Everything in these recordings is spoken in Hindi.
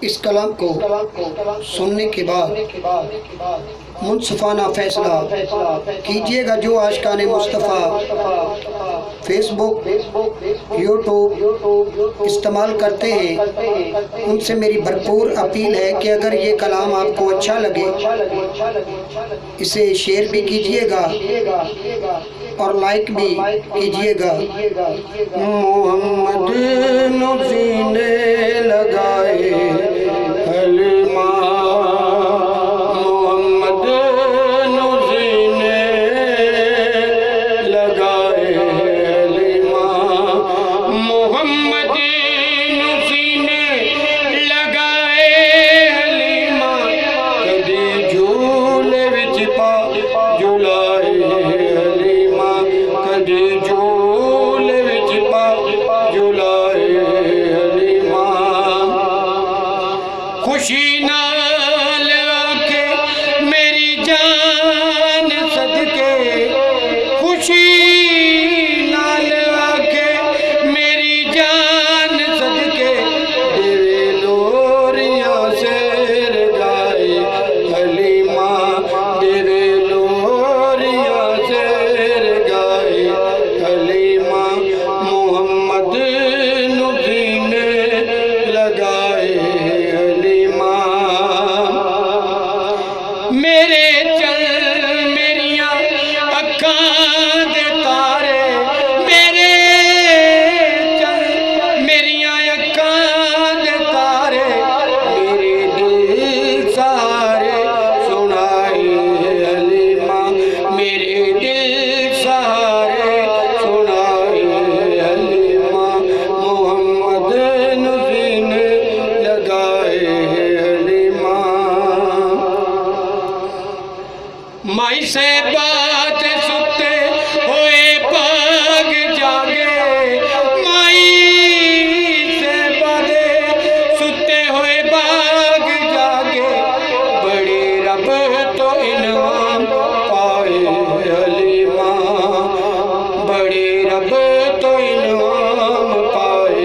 इस कलाम को सुनने के बाद मुनसफाना फैसला कीजिएगा। जो आशिकान मुस्तफ़ा फेसबुक, यूट्यूब इस्तेमाल करते हैं, उनसे मेरी भरपूर अपील है कि अगर ये कलाम आपको अच्छा लगे इसे शेयर भी कीजिएगा और लाइक भी कीजिएगा। मोहम्मद नबी ने लगाए कलमा, मोहम्मद नबी ने लगाए कलमा, मोहम्मद नबी ने लगाए कलमा, कदी झूले विच पा झुलाए कलमा, कदी झूले विच पा झुलाए कलमा। खुशी नाल आके मेरी जान सदके, खुशी नाल आके मेरी जान सदके, देवे लोरियां शेर गाए कलीमा, देवे लोरियां शेर गाए कलीमा, मोहम्मद नबी ने लगाए कलीमा। मेरे चल मेरिया अखां दे तारे, मेरे चल मेरिया अखां दे तारे, मेरे दिल सारे सुनाए कलीमा, मेरे दिल सारे सुनाए कलीमा, मोहम्मद नबी ने लगाए कलीमा। माई से बात सुते होए भाग जागे, माई से बात सुते होए भाग जागे, बड़े रब तो इनाम पाए कलीमा, बड़े रब तो इनाम पाए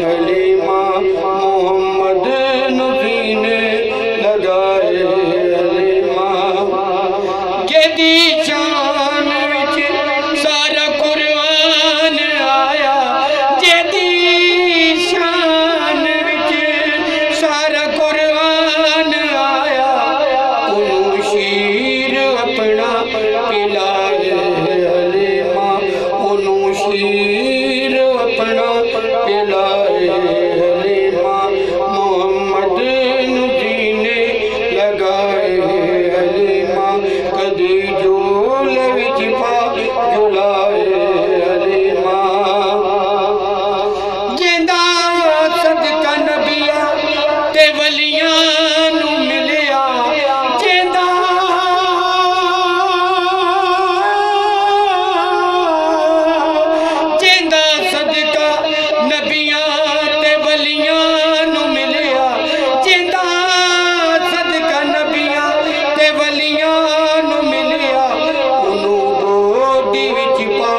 कलीमा, मोहम्मद नबी ने लगाए कलीमा। जेदी शान विच सारा कुरान आया, जेदी शान विच सारा कुरान आया, उन्हों शीर अपना पिलाए कलीमा, उन्हों शीर अपना पिलाए कलीमा, मोहम्मद नबी ने लगाए कलीमा, कदी झूल विच पा झुलाए कलीमा। जेंदा सदका नबिया ते वलियां नू मिलिया, जेंदा जेंदा सदका नबिया ते वलियां नू मिलिया, जेंदा सदका नबिया ते वलियां नू मिलिया, उन्हों गोदी विच पा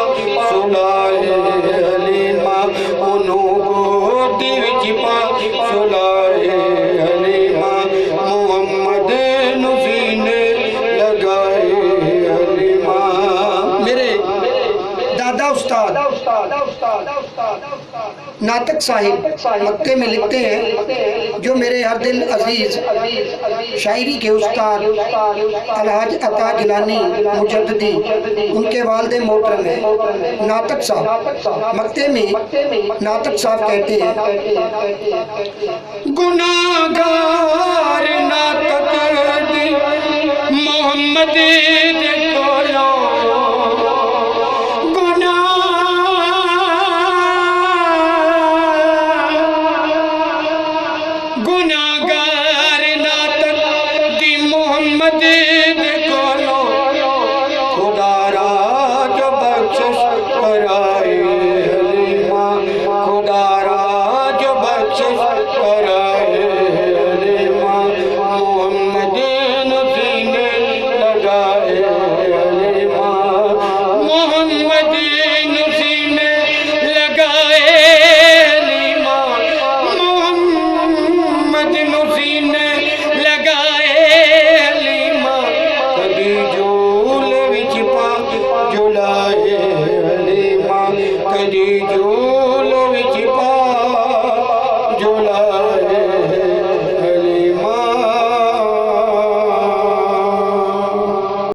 सुलाए कलीमा, उन्हों गोदी विच पा सुलाए कलीमा, मोहम्मद नबी ने लगाए कलीमा। मेरे दादा उस्ताद नातक साहिब मक्के में लिखते हैं, जो मेरे हर दिल अजीज शायरी के उस्ताद अलहाज अता गिलानी मुजद्दिदी, उनके वालिद मोहतरम है नातक साहब। मक्के में नातक साहब कहते हैं, गुनाहगार नातक दी मोहम्मद दे कोलों, गुनाहगार नातक दी मोहम्मद दे कोलों, खुदा रा जो बख्शिश कराए कलीमा, खुदा रा जो बख्शिश कराए कलीमा, मोहम्मद नबी ने लगाए कलीमा, मोहम्मद नबी ने लगाए कलीमा, मोहम्मद बुलाए हलीमा कदी